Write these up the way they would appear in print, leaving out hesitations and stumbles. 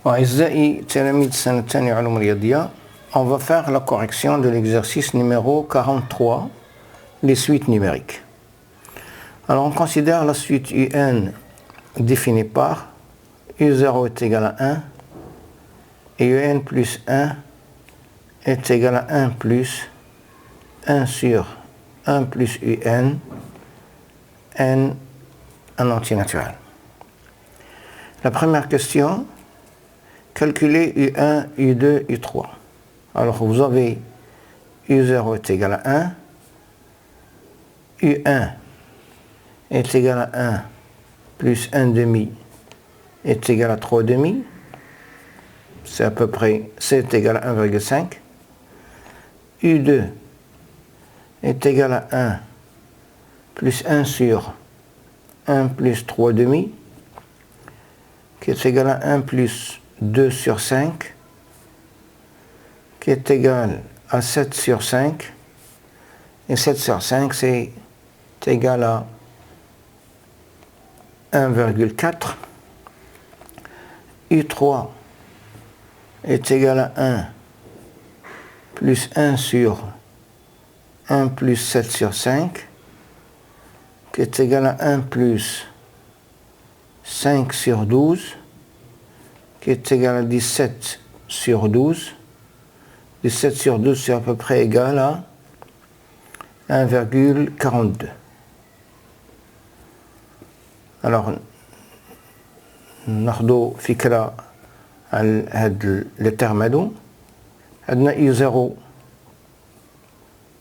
أعزائي تلاميذ السنة الثانية علوم رياضية, on va faire la correction de l'exercice numéro 43, les suites numériques. Alors on considère la suite UN définie par U0 est égal à 1 et UN plus 1 est égal à 1 plus 1 sur 1 plus UN, N un entier naturel. La première question, calculer U1, U2, U3. Alors vous avez U0 est égal à 1, U1 est égal à 1 plus 1 demi est égal à 3 demi, c'est à peu près, c'est égal à 1,5. U2 est égal à 1 plus 1 sur 1 plus 3 demi, qui est égal à 1 plus 2 sur 5, qui est égal à 7 sur 5, et 7 sur 5 c'est égal à 1,4. U3 est égal à 1 plus 1 sur 1 plus 7 sur 5, qui est égal à 1 plus 5 sur 12, qui est égal à 17 sur 12. 17 sur 12, c'est à peu près égal à 1,42. Alors, ناخدو فكرة على هاد les termes هادو. عندنا U0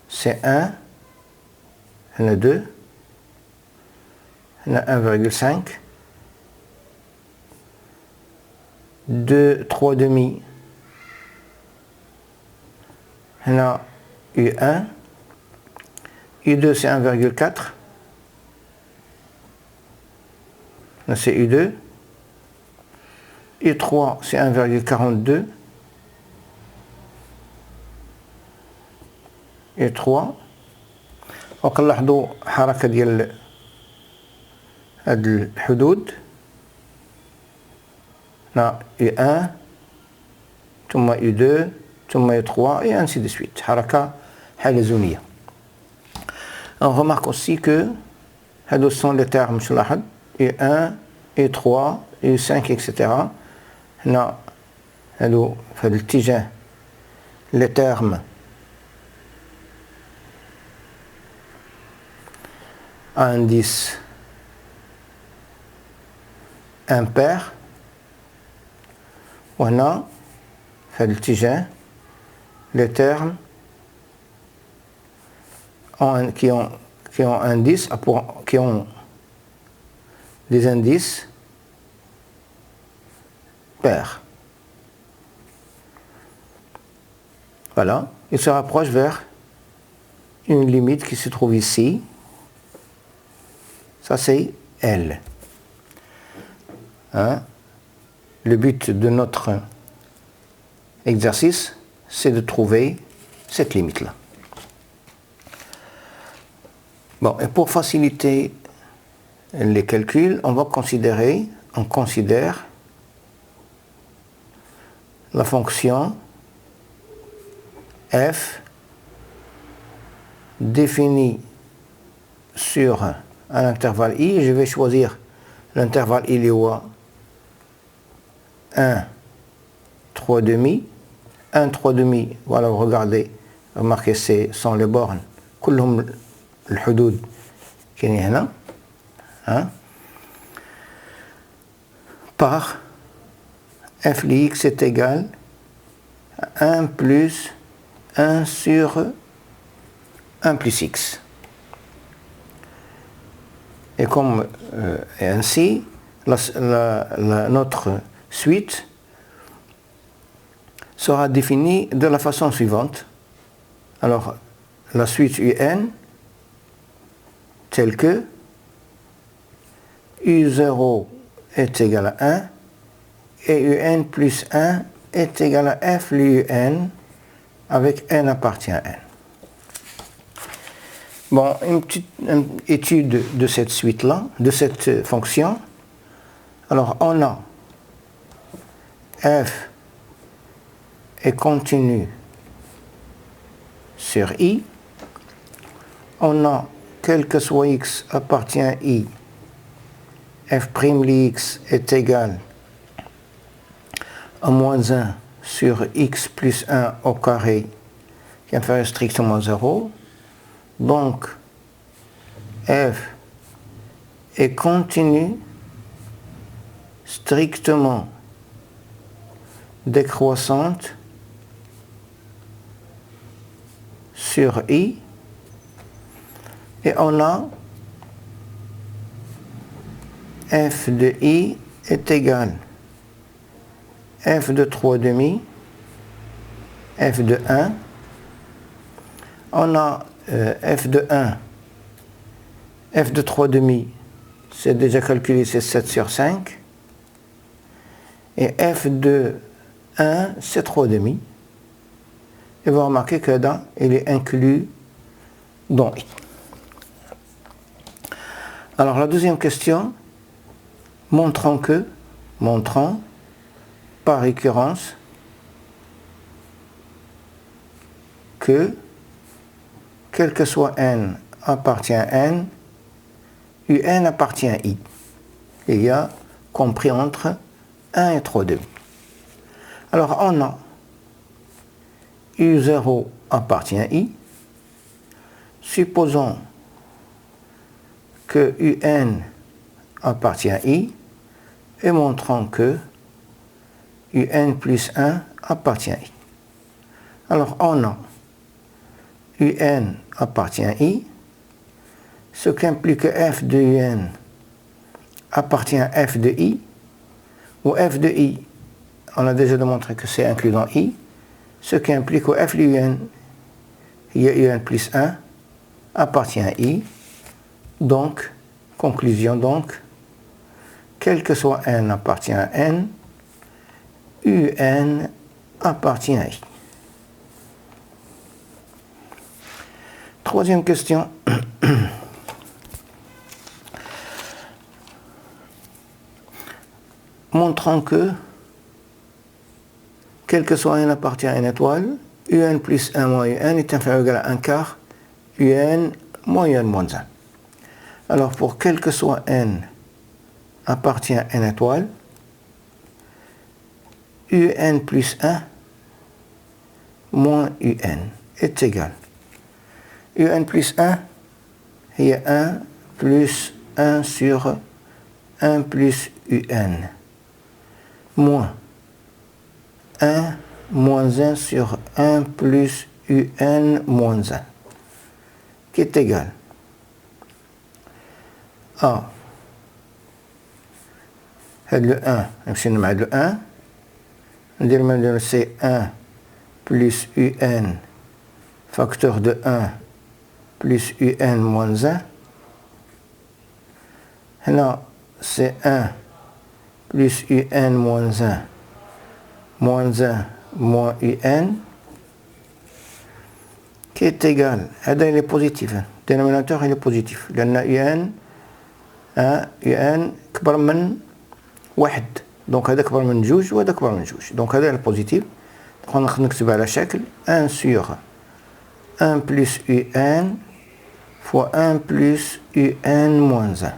c'est 1, هنا 2, هنا 1,5, 2, 3 demi, هنا U1, U2 c'est 1,4, là c'est U2, U3 c'est 1,42, U3, وكنلاحظوا حركة ديال هاد الحدود, هنا U1 ثم U2 ثم U3 et ainsi de suite, حركة حلزونية. On remarque aussi que هادو sont les termes, je لاحظ U1, U3, U5 etc. هنا هادو في هذا الاتجاه les termes à indice impair, وهنا في هذا الاتجاه les termes qui ont indice, qui ont des indices pairs. Voilà, il se rapproche vers une limite qui se trouve ici. Ça c'est L. Hein? Le but de notre exercice, c'est de trouver cette limite-là. Bon, et pour faciliter les calculs, on considère la fonction f définie sur un intervalle i. Je vais choisir l'intervalle il est 1, 3 demi. 1, 3 demi, voilà, regardez, remarquez, ce sont les bornes. كلهم الحدود كاينين هنا. Hein? Par f de x est égal à 1 plus 1 sur 1 plus x. Et comme et ainsi, notre suite sera définie de la façon suivante. Alors, la suite UN telle que U0 est égal à 1 et UN plus 1 est égal à f l'UN avec n appartient à n. Bon, une petite étude de cette suite-là, de cette fonction. Alors, on a f est continu sur I, on a, quel que soit x appartient à I, f' x est égal à moins 1 sur x plus 1 au carré qui est inférieur strictement à 0. Donc, f est continu strictement décroissante sur I, et on a f de I est égal f de 3,5, f de 1, on a f de 1, f de 3,5, c'est déjà calculé, c'est 7 sur 5, et f de 1, c'est 3,5, et vous remarquez que là, il est inclus dans I. Alors la deuxième question, montrant par récurrence que, quel que soit n appartient à n, un appartient à I. Il y a compris entre 1 et 3,5. Alors on a U0 appartient à I. Supposons que UN appartient à I et montrons que UN plus 1 appartient à I. Alors on a UN appartient à I, ce qui implique que f de UN appartient à f de I, où f de I, on a déjà démontré que c'est inclus dans I, ce qui implique que f de UN, il y a UN plus 1, appartient à I. Donc, conclusion donc, quel que soit n appartient à n, UN appartient à I. Troisième question. Montrant que, quel que soit n appartient à n étoile, UN plus 1 moins UN est inférieur ou égal à 1 quart UN moins UN moins 1. Alors pour quel que soit n appartient à n étoile, UN plus 1 moins UN est égal. UN plus 1, il y a 1 plus 1 sur 1 plus UN, moins 1 moins 1 sur 1 plus UN moins 1, qui est égal à le 1, نمشي مع le 1, ندير من c'est 1 plus UN facteur de 1 plus UN moins 1. Là, c'est 1 plus UN moins 1 moins 1 moins UN qui est égal, هذا il est positif, le dénominateur il est positif, لأن UN UN كبر من 1, donc هذا كبر من 2 وهذا كبر من 2, donc هذا est positif. Donc نكتب على شكل 1 sur 1 plus UN fois 1 plus UN moins 1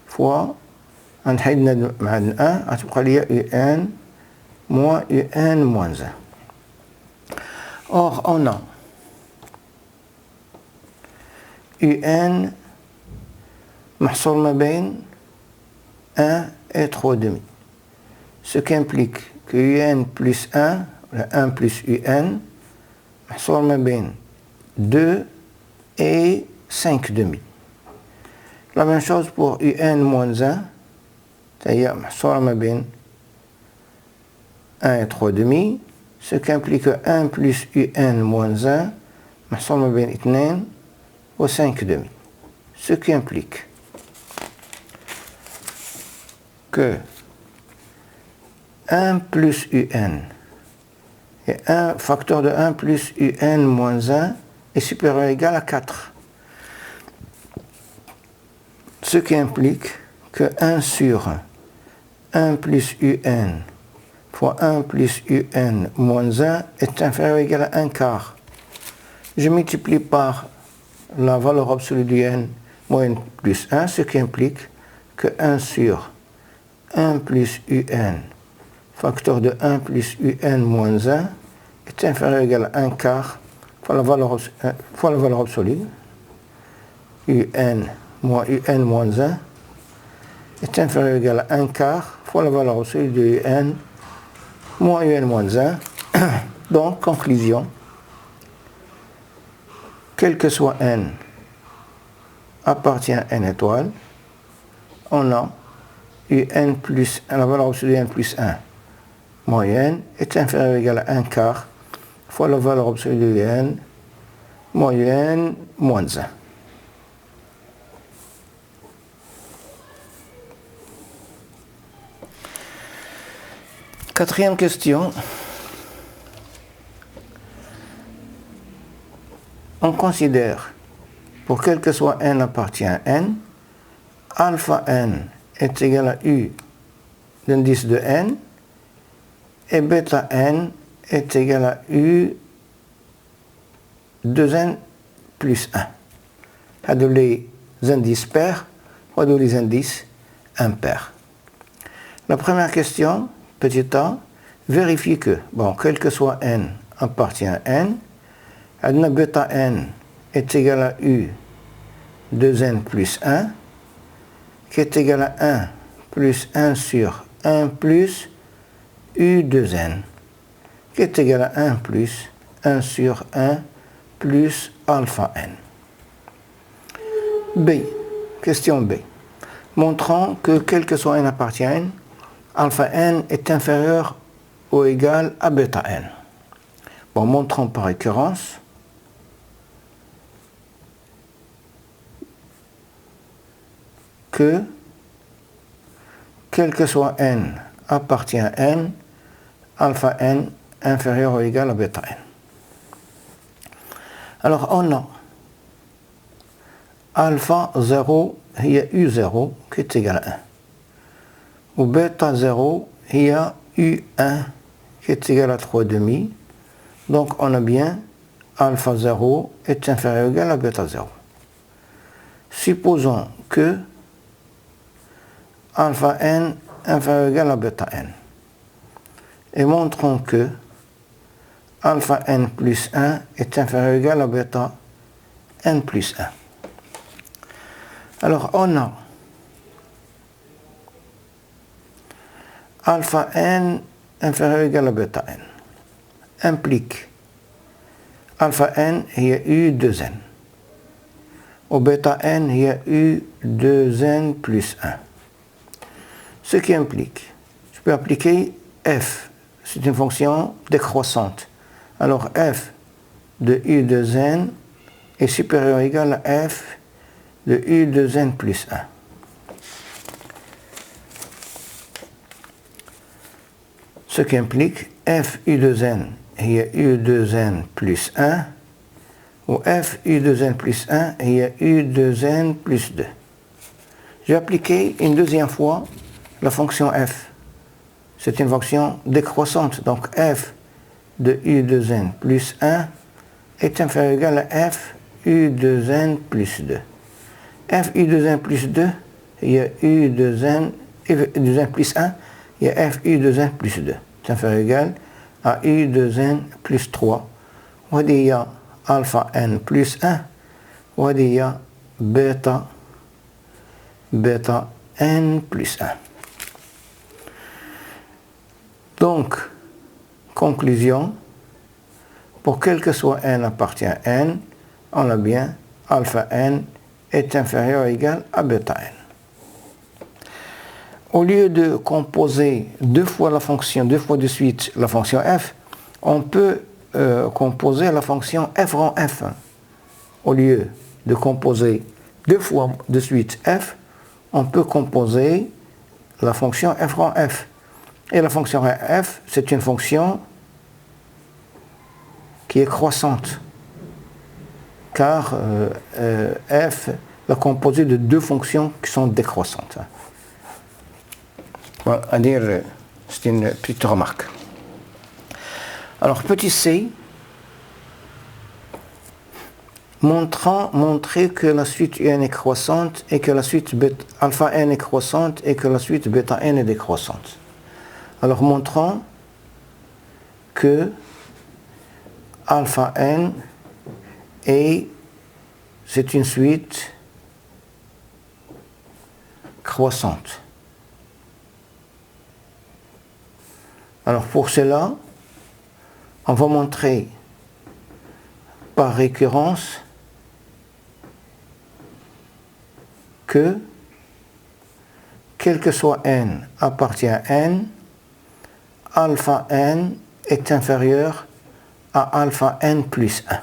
fois غنحيد مع 1 غتبقى لي UN moins UN moins 1. Or on a UN محصور ما بين 1 et 3,5, ce qui implique que UN plus 1, 1 plus UN, محصور ما بين 2 et 5,5. La même chose pour UN moins 1, c'est-à-dire محصور ما بين 1 et 3,5, ce qui implique que 1 plus UN moins 1, محصور ما بين 2 et 5,5. Ce qui implique que 1 plus UN et un facteur de 1 plus UN moins 1 est supérieur ou égal à 4. Ce qui implique que 1 sur 1 plus UN fois 1 plus un moins 1 est inférieur ou égal à 1 quart. Je multiplie par la valeur absolue du n moins n plus 1, ce qui implique que 1 sur 1 plus un facteur de 1 plus un moins 1 est inférieur ou égal à 1 quart fois la valeur absolue. Un moins moins 1 est inférieur ou égal à 1 quart fois la valeur absolue de un moins un moins 1. Donc, conclusion, quel que soit n appartient à n étoile, on a un plus, la valeur absolue de n plus 1 moyenne est inférieure ou égale à 1 quart fois la valeur absolue de n moyenne moins 1. Quatrième question. On considère, pour quel que soit n appartient à n, alpha n est égal à u d'indice de n et bêta n est égal à u 2n plus 1. هذو les indices pairs ou les indices impairs. La première question, petit a, vérifie que, bon, quel que soit n appartient à n, عندنا bêta n est égal à u 2n plus 1, qui est égal à 1 plus 1 sur 1 plus u 2n, qui est égal à 1 plus 1 sur 1 plus alpha n. B, question B. Montrons que quel que soit n appartient à n, alpha n est inférieur ou égal à bêta n. Bon, montrons par récurrence que quel que soit n appartient à n, alpha n inférieur ou égal à bêta n. Alors on a alpha 0 هي u0 qui est égal à 1 ou bêta 0 هي u1 qui est égal à 3 demi. Donc on a bien alpha 0 est inférieur ou égal à bêta 0. Supposons que alpha n inférieur ou égal à bêta n. Et montrons que alpha n plus 1 est inférieur ou égal à bêta n plus 1. Alors on a alpha n inférieur ou égal à bêta n implique alpha n هي u 2n ou bêta n هي u 2n plus 1. Ce qui implique, je peux appliquer f, c'est une fonction décroissante. Alors f de u 2n est supérieur ou égal à f de u 2n plus 1. Ce qui implique f u 2n est u 2n plus 1 ou f u 2n plus 1 est u 2n plus 2. J'ai appliqué une deuxième fois la fonction f. C'est une fonction décroissante, donc f de u 2n plus 1 est inférieur ou égal à f u 2n plus 2. f u 2n plus 2 est u 2n plus 1 est f u 2n plus 2. C'est inférieur ou égal à u 2n plus 3. وهذه هي alpha n plus 1 وهذه هي bêta n plus 1. Donc, conclusion, pour quel que soit n appartient à n, on a bien alpha n est inférieur ou égal à bêta n. Au lieu de composer deux fois de suite la fonction f, on peut composer la fonction f rang f. Au lieu de composer deux fois de suite f, on peut composer la fonction f rang f. Et la fonction f, c'est une fonction qui est croissante, car f est composé de deux fonctions qui sont décroissantes. Bon, à dire C'est une petite remarque. Alors, petit c, montrer que la suite un est croissante et que la suite alpha n est croissante et que la suite bêta n est décroissante. Alors, montrons que alpha n c'est une suite croissante. Alors pour cela, on va montrer par récurrence que, quel que soit n appartient à n, alpha n est inférieur à alpha n plus 1.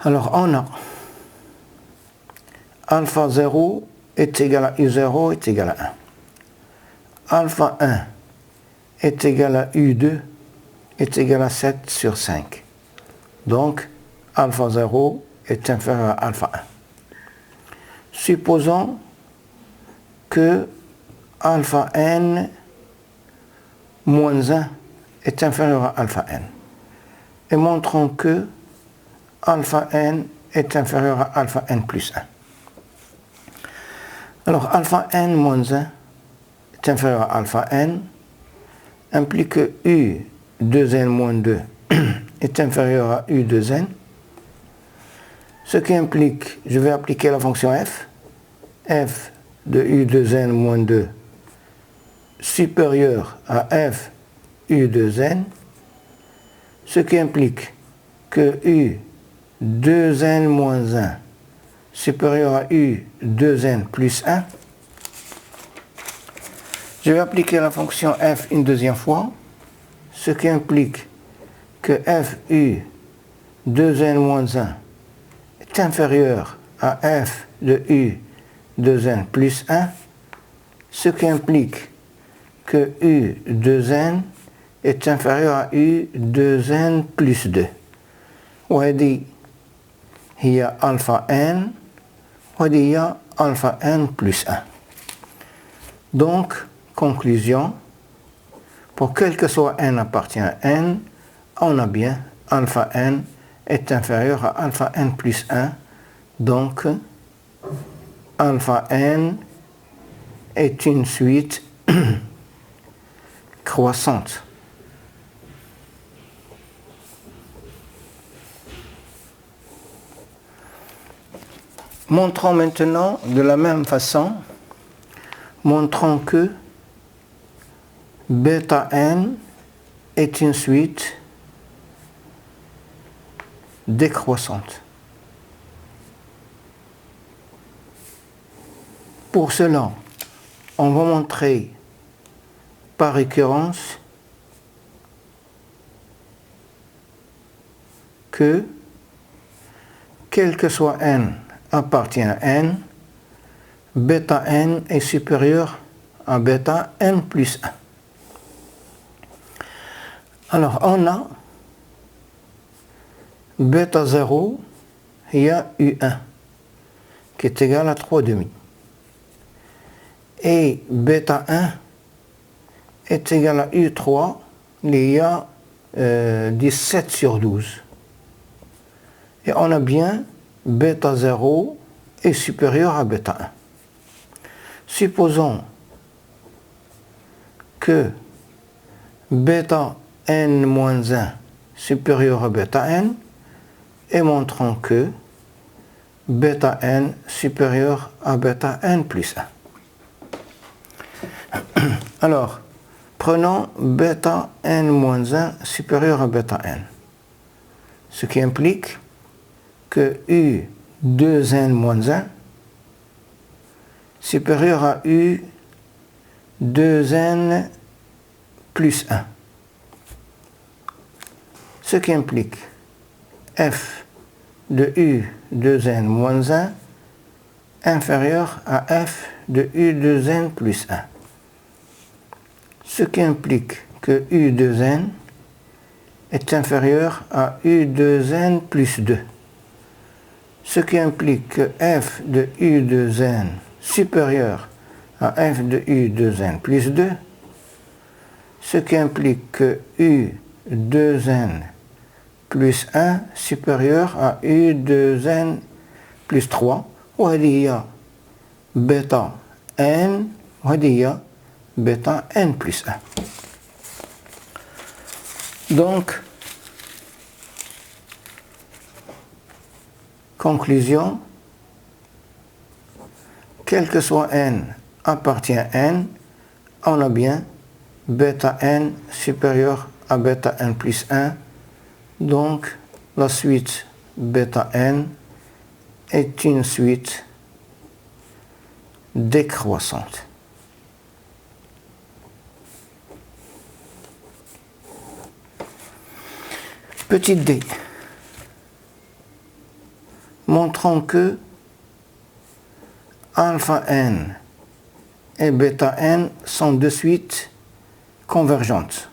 Alors on a alpha 0 est égal à U0 est égal à 1. Alpha 1 est égal à U2 est égal à 7 sur 5. Donc, alpha 0 est inférieur à alpha 1. Supposons que alpha n moins 1 est inférieur à alpha n. Et montrons que alpha n est inférieur à alpha n plus 1. Alors, alpha n moins 1 est inférieur à alpha n implique que U2n moins 2 est inférieur à U2n, ce qui implique, je vais appliquer la fonction f de U2n moins 2 supérieur à f U2n, ce qui implique que U2n moins 1 supérieur à U2n plus 1. Je vais appliquer la fonction f une deuxième fois, ce qui implique que f U2n moins 1 est inférieur à f de U2n plus 1, ce qui implique que U2n est inférieur à U2n plus 2. وهذه هي alpha n وهذه هي alpha n plus 1. Donc, conclusion, pour quel que soit n appartient à n, on a bien alpha n est inférieur à alpha n plus 1. Donc, alpha n est une suite croissante. Montrons maintenant de la même façon, montrons que bêta n est une suite décroissante. Pour cela, on va montrer par récurrence que, quel que soit n appartient à n, bêta n est supérieur à bêta n plus 1. Alors, on a bêta 0, il y a U1, qui est égal à 3,5. Et bêta 1 est égal à U3, il y a 17 sur 12. Et on a bien bêta 0 est supérieur à bêta 1. Supposons que bêta n moins 1 supérieur à bêta n et montrons que bêta n supérieur à bêta n plus 1. Alors, prenons bêta n moins 1 supérieur à bêta n, ce qui implique que U2n moins 1 supérieur à U2n plus 1. Ce qui implique f de U2n moins 1 inférieur à f de U2n plus 1. Ce qui implique que U2n est inférieur à U2n plus 2. Ce qui implique que f de U2n supérieur à f de u 2n plus 2, ce qui implique que u 2n plus 1 supérieur à u 2n plus 3, وهذه هي بيتا n وهذه هي بيتا n plus 1. Donc, conclusion, quel que soit n appartient à n, on a bien bêta n supérieur à bêta n plus 1. Donc, la suite bêta n est une suite décroissante. Petit d. Montrons que alpha n et bêta n sont de suite convergentes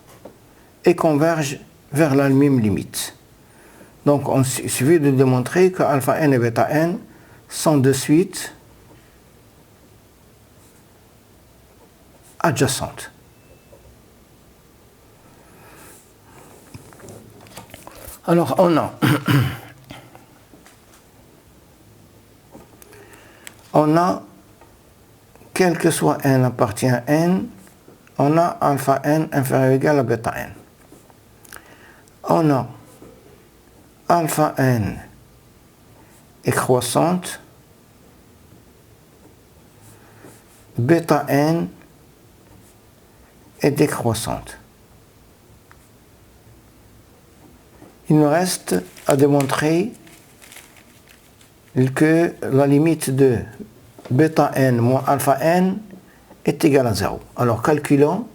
et convergent vers la même limite. Donc, il suffit de démontrer que alpha n et bêta n sont de suite adjacentes. Alors, on a, quel que soit n appartient à n, on a alpha n inférieur ou égal à bêta n. On a alpha n est croissante, bêta n est décroissante. Il nous reste à démontrer que la limite de bêta n moins alpha n est égale à 0. Alors calculons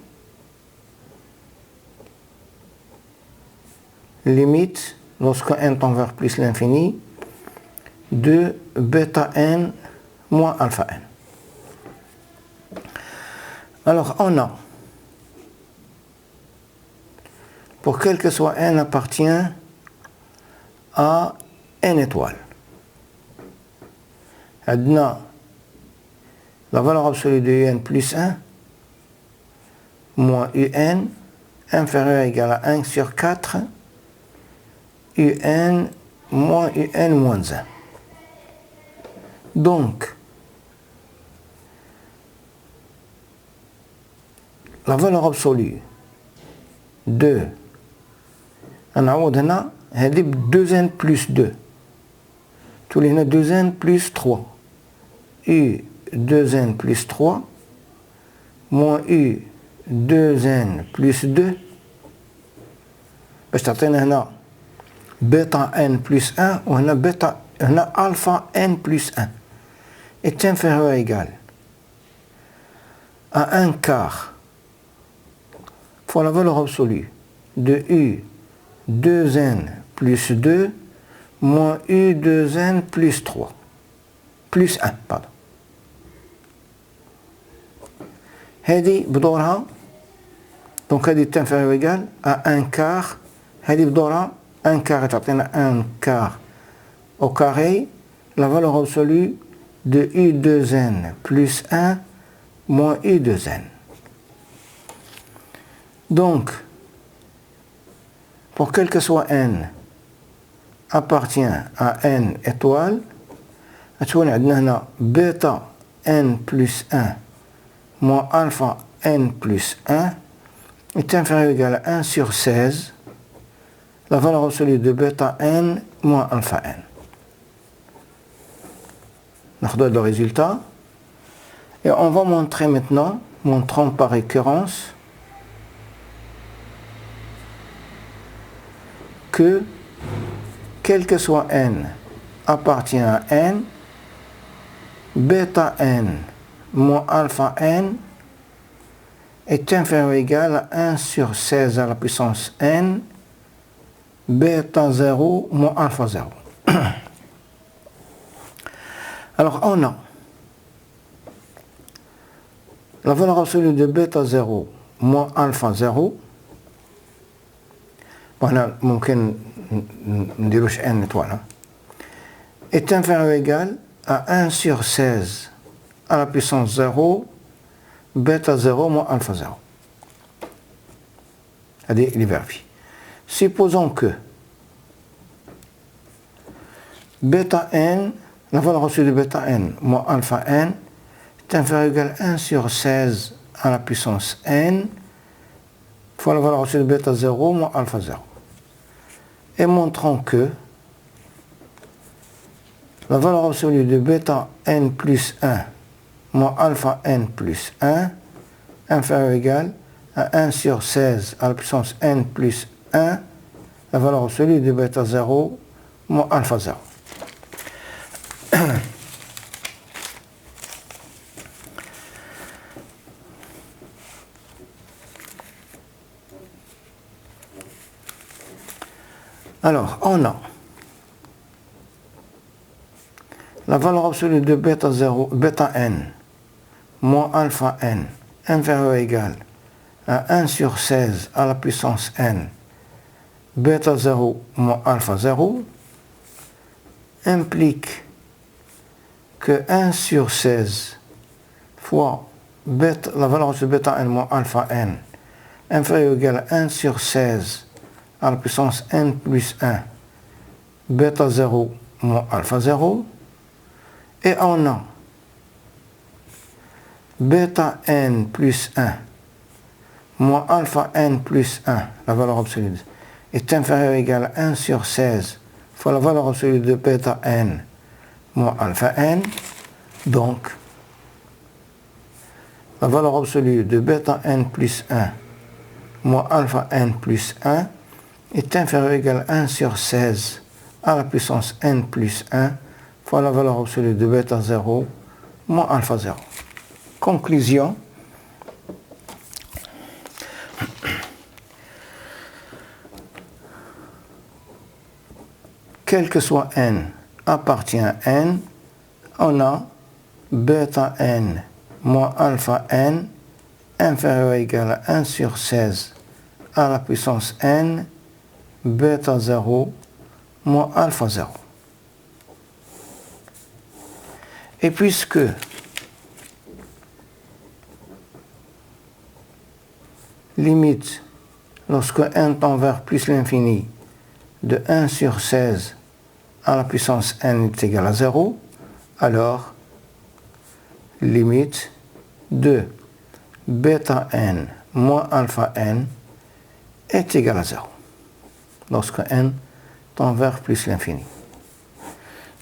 limite, lorsque n tend vers plus l'infini, de bêta n moins alpha n. Alors on a, pour quel que soit n appartient à n étoiles. Adna, la valeur absolue de un plus 1 moins un inférieur ou égal à 1 sur 4 un moins un moins 1. Donc, la valeur absolue de هنا هذه 2n plus 2 تولي هنا 2n plus 3 u 2n plus 3 moins u 2n plus 2 باش تعطينا هنا بيتا n plus 1 وهنا بيتا هنا alpha n plus 1 est inférieur ou égal à 1 quart fois la valeur absolue de u 2n plus 2 moins u 2n plus 3 plus 1 pardon. هذه بدورها donc هذه inférieur ou égal à 1 quart. هذه بدورها 1 quart تعطينا 1 quart au carré la valeur absolue de u 2n plus 1 moins u 2n. Donc pour quel que soit n appartient à n étoile, on a bêta n plus 1 moins alpha n plus 1 est inférieur ou égal à 1 sur 16, la valeur absolue de bêta n moins alpha n. On donne le résultat et on va montrer maintenant, montrons par récurrence, que quel que soit n appartient à n, bêta n moins alpha n est inférieur ou égal à 1 sur 16 à la puissance n, bêta 0 moins alpha 0. Alors on a la valeur absolue de bêta 0 moins alpha 0. وهنا ممكن نديروش n étoile est inférieur ou égal à 1 sur 16 à la puissance 0 bêta 0 moins alpha 0. C'est-à-dire, il est vérifié. Supposons que bêta n, la valeur reçue de bêta n moins alpha n est inférieure ou égale à 1 sur 16 à la puissance n fois la valeur reçue de bêta 0 moins alpha 0. Et montrons que la valeur absolue de bêta n plus 1 moins alpha n plus 1 inférieur ou égale à 1 sur 16 à la puissance n plus 1, la valeur absolue de bêta 0 moins alpha 0. Alors, on a la valeur absolue de bêta 0, bêta n moins alpha n inférieur ou égal à 1 sur 16 à la puissance n bêta 0 moins alpha 0 implique que 1 sur 16 fois bêta, la valeur absolue de bêta n moins alpha n inférieur ou égal à 1 sur 16 à la puissance n plus 1 bêta 0 moins alpha 0, et on a bêta n plus 1 moins alpha n plus 1, la valeur absolue, est inférieure ou égale à 1 sur 16 fois la valeur absolue de bêta n moins alpha n. Donc, la valeur absolue de bêta n plus 1 moins alpha n plus 1 est inférieure ou égale à 1 sur 16 à la puissance n plus 1 fois la valeur absolue de bêta 0 moins alpha 0. Conclusion. Quel que soit n appartient à n, on a bêta n moins alpha n inférieur ou égal à 1 sur 16 à la puissance n bêta 0 moins alpha 0. Et puisque limite lorsque n tend vers plus l'infini de 1 sur 16 à la puissance n est égale à 0, alors limite de bêta n moins alpha n est égale à 0, lorsque n tend vers plus l'infini.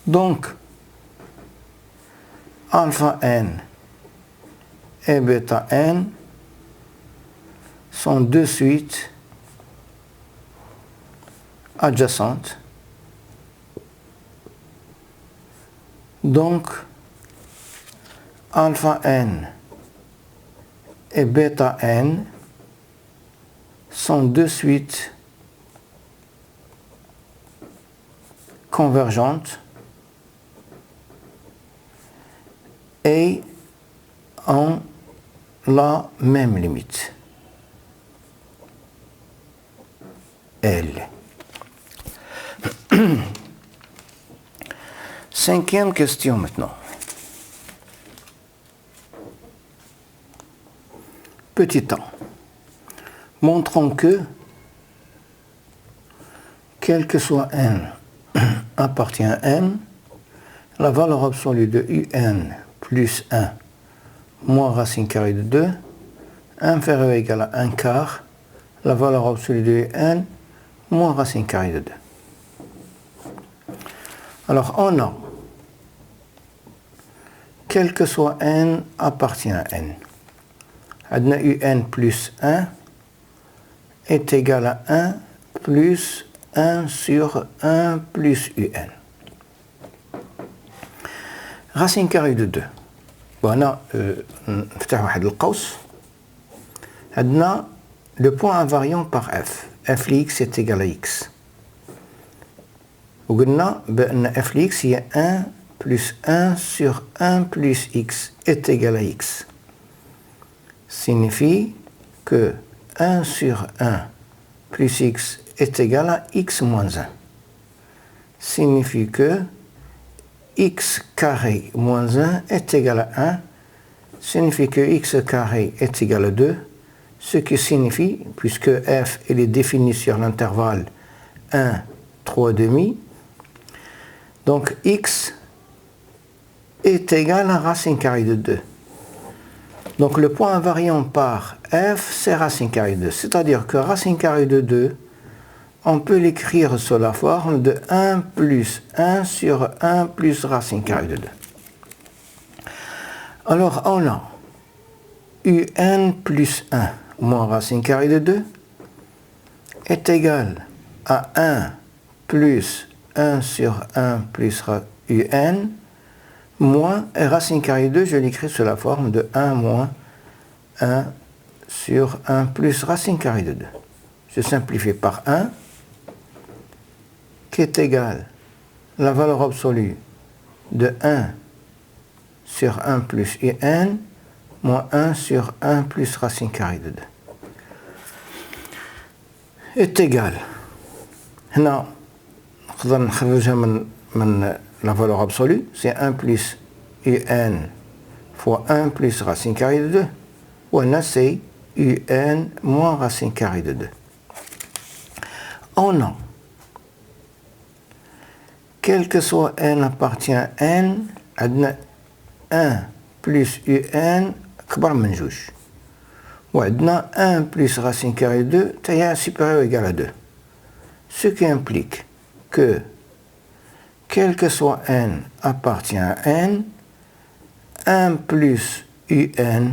Donc, alpha n et bêta n sont deux suites adjacentes. Donc, alpha n et bêta n sont deux suites convergentes et ont la même limite, L. Cinquième question maintenant. Petit temps. Montrons que, quel que soit n appartient à n, la valeur absolue de un plus 1 moins racine carrée de 2 inférieure ou égale à 1 quart la valeur absolue de n moins racine carrée de 2. Alors on a, quel que soit n appartient à n, on a un plus 1 est égal à 1 plus 1 sur 1 plus un. Racine carrée de 2. وهنا نفتح واحد القوس. عندنا le point invariant par f. f de x est égal à x. وقلنا بأن f de x هي 1 plus 1 sur 1 plus x est égal à x. Signifie que 1 sur 1 plus x est égal à x moins 1. Signifie que x carré moins 1 est égal à 1. signifie que x carré est égal à 2, ce qui signifie, puisque f il est défini sur l'intervalle 1, 3 demi, donc x est égal à racine carrée de 2. Donc le point invariant par f, c'est racine carrée de 2. C'est-à-dire que racine carrée de 2, on peut l'écrire sous la forme de 1 plus 1 sur 1 plus racine carrée de 2. Alors on a un plus 1 moins racine carrée de 2 est égal à 1 plus 1 sur 1 plus un moins, et racine carrée de 2, je l'écris sous la forme de 1 moins 1 sur 1 plus racine carrée de 2. Je simplifie par 1, qui est égal à la valeur absolue de 1 sur 1 plus un moins 1 sur 1 plus racine carrée de 2. Est égal. هنا نقدر نخرجها من la valeur absolue, c'est 1 plus un fois 1 plus racine carrée de 2. Ou là, c'est un moins racine carrée de 2. On a, quel que soit n appartient à n, on a 1 plus un كبر من جوج. وعندنا 1 plus racine carrée de 2 est supérieur ou égal à 2. Ce qui implique que quel que soit n appartient à n, 1 plus un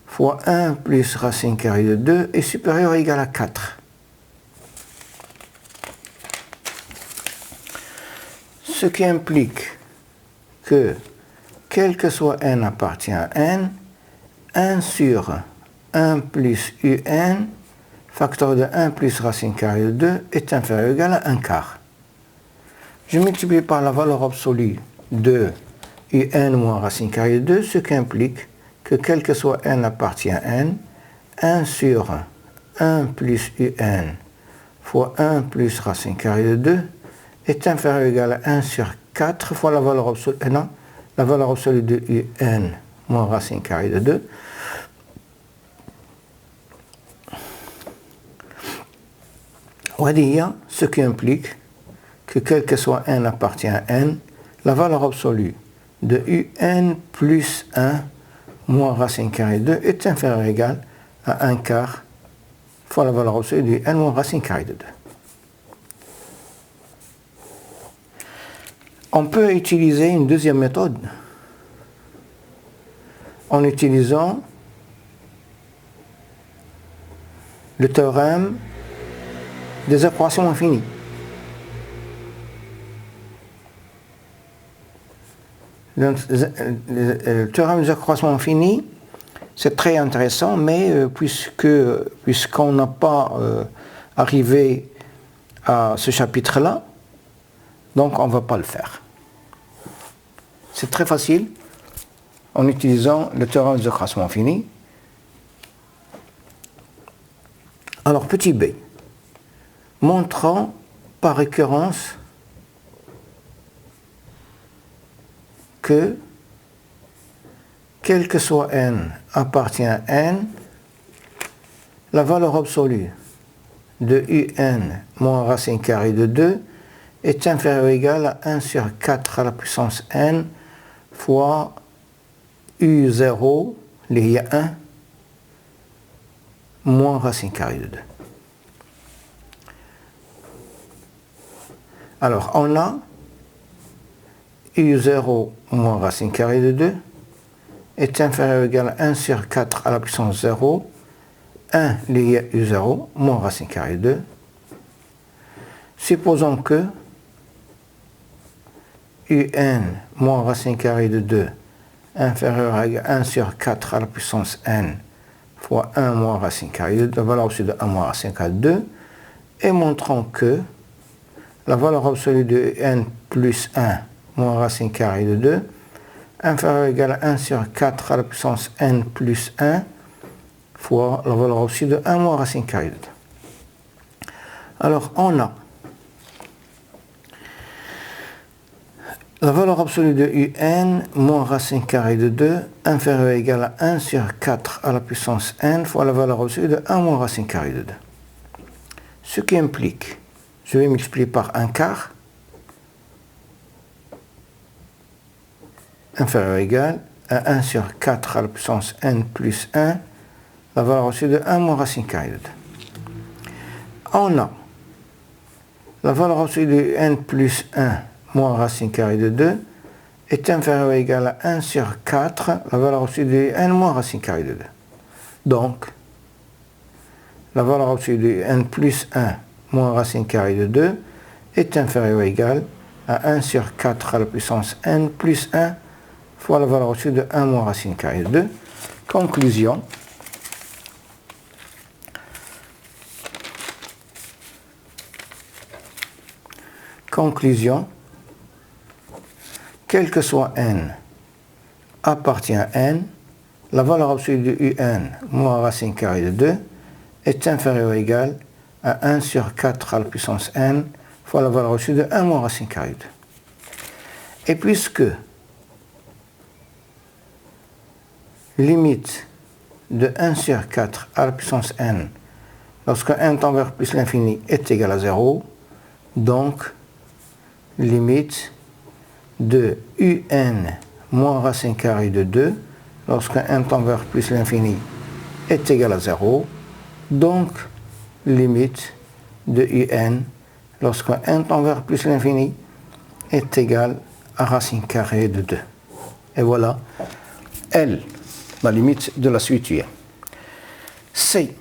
fois 1 plus racine carrée de 2 est supérieur ou égal à 4. Ce qui implique que quel que soit n appartient à n, 1 sur 1 plus un, facteur de 1 plus racine carrée de 2 est inférieur ou égal à 1 quart. Je multiplie par la valeur absolue de un moins racine carrée de 2, ce qui implique que quel que soit n appartient à n, 1 sur 1 plus un fois 1 plus racine carrée de 2 est inférieur ou égal à 1 sur 4 fois la valeur absolue, la valeur absolue de un moins racine carrée de 2. وهذه ce qui implique que quel que soit n appartient à n, la valeur absolue de un plus 1 moins racine carrée de 2 est inférieure ou égale à 1 quart fois la valeur absolue de n moins racine carrée de 2. On peut utiliser une deuxième méthode en utilisant le théorème des équations infinies. Le théorème des équations infinies, c'est très intéressant, mais puisqu'on n'a pas arrivé à ce chapitre-là, donc on ne va pas le faire. C'est très facile en utilisant le théorème des équations infinies. Alors, petit b, montrant par récurrence que quel que soit n appartient à n, la valeur absolue de un moins racine carrée de 2 est inférieure ou égale à 1 sur 4 à la puissance n fois u0, il y a 1, moins racine carrée de 2. Alors, on a u0 moins racine carrée de 2 est inférieur ou égal à 1 sur 4 à la puissance 0, 1 lié à u0 moins racine carrée de 2. Supposons que un moins racine carrée de 2 inférieur à 1 sur 4 à la puissance n fois 1 moins racine carrée de 2, la valeur absolue de 1 moins racine carrée de 2, et montrons que la valeur absolue de n plus 1 moins racine carrée de 2 inférieur ou égal à 1 sur 4 à la puissance n plus 1 fois la valeur absolue de 1 moins racine carrée de 2. Alors, on a La valeur absolue de un moins racine carrée de 2 inférieure ou égale à 1 sur 4 à la puissance n fois la valeur absolue de 1 moins racine carrée de 2. Ce qui implique, je vais multiplier par 1 quart, inférieur ou égal à 1 sur 4 à la puissance n plus 1, la valeur absolue de 1 moins racine carrée de 2. On a la valeur absolue de n plus 1 moins racine carrée de 2 est inférieur ou égal à 1 sur 4, la valeur absolue de n moins racine carrée de 2. Donc, la valeur absolue de n plus 1 moins racine carrée de 2 est inférieure ou égale à 1 sur 4 à la puissance n plus 1 fois la valeur absolue de 1 moins racine carrée de 2. Conclusion. Conclusion. Quel que soit n appartient à n, la valeur absolue de un moins racine carrée de 2 est inférieure ou égale à 1 sur 4 à la puissance n fois la valeur absolue de 1 moins racine carrée de 2. Et puisque limite de 1 sur 4 à la puissance n lorsque n tend vers plus l'infini est égal à 0, donc limite de un moins racine carrée de 2 lorsque n tend vers plus l'infini est égal à 0, donc limite de un lorsque n tend vers plus l'infini est égal à racine carrée de 2. Et voilà L, la limite de la suite un. C.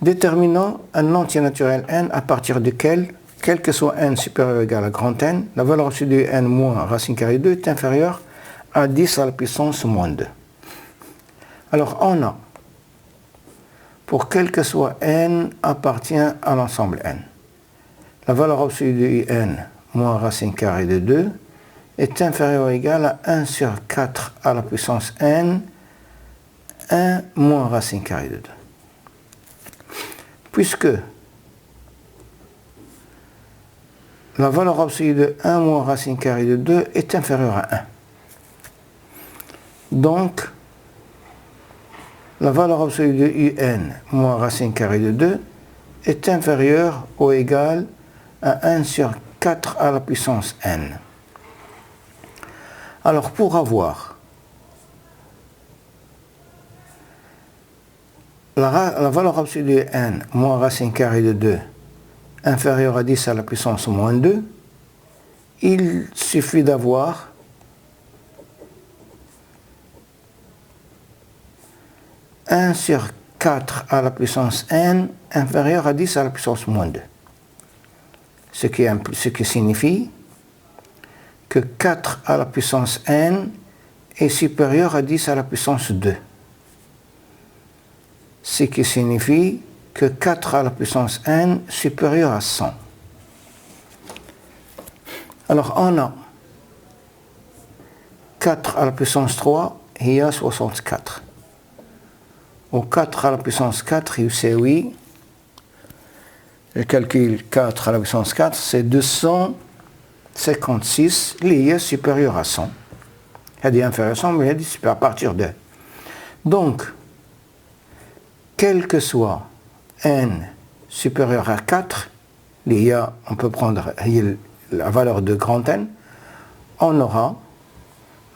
Déterminant un entier naturel n à partir duquel, quel que soit n supérieur ou égal à grand N, la valeur absolue de n moins racine carrée de 2 est inférieure à 10 à la puissance moins 2. Alors on a, pour quel que soit n appartient à l'ensemble n, la valeur absolue de n moins racine carrée de 2 est inférieure ou égale à 1 sur 4 à la puissance n, 1 moins racine carrée de 2. Puisque la valeur absolue de 1 moins racine carrée de 2 est inférieure à 1. Donc, la valeur absolue de un moins racine carrée de 2 est inférieure ou égale à 1 sur 4 à la puissance n. Alors, pour avoir la valeur absolue de n moins racine carrée de 2 inférieure à 10 à la puissance moins 2, il suffit d'avoir un sur 4 à la puissance n inférieur à 10 à la puissance moins 2. Ce qui signifie que 4 à la puissance n est supérieur à 10 à la puissance 2. Ce qui signifie que 4 à la puissance n supérieur à 100. Alors on a 4 à la puissance 3, il y a 64. Au 4 à la puissance 4, il sait oui. Je calcule 4 à la puissance 4, c'est 256, lié supérieur à 100. Il y a dit inférieur à 100, mais il y a dit supérieur à partir de. Donc, quel que soit n supérieur à 4, on peut prendre la valeur de grand N, on aura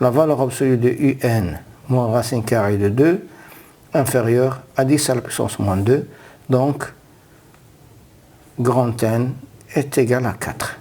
la valeur absolue de un moins racine carrée de 2 inférieure à 10 à la puissance moins 2, donc grand N est égal à 4.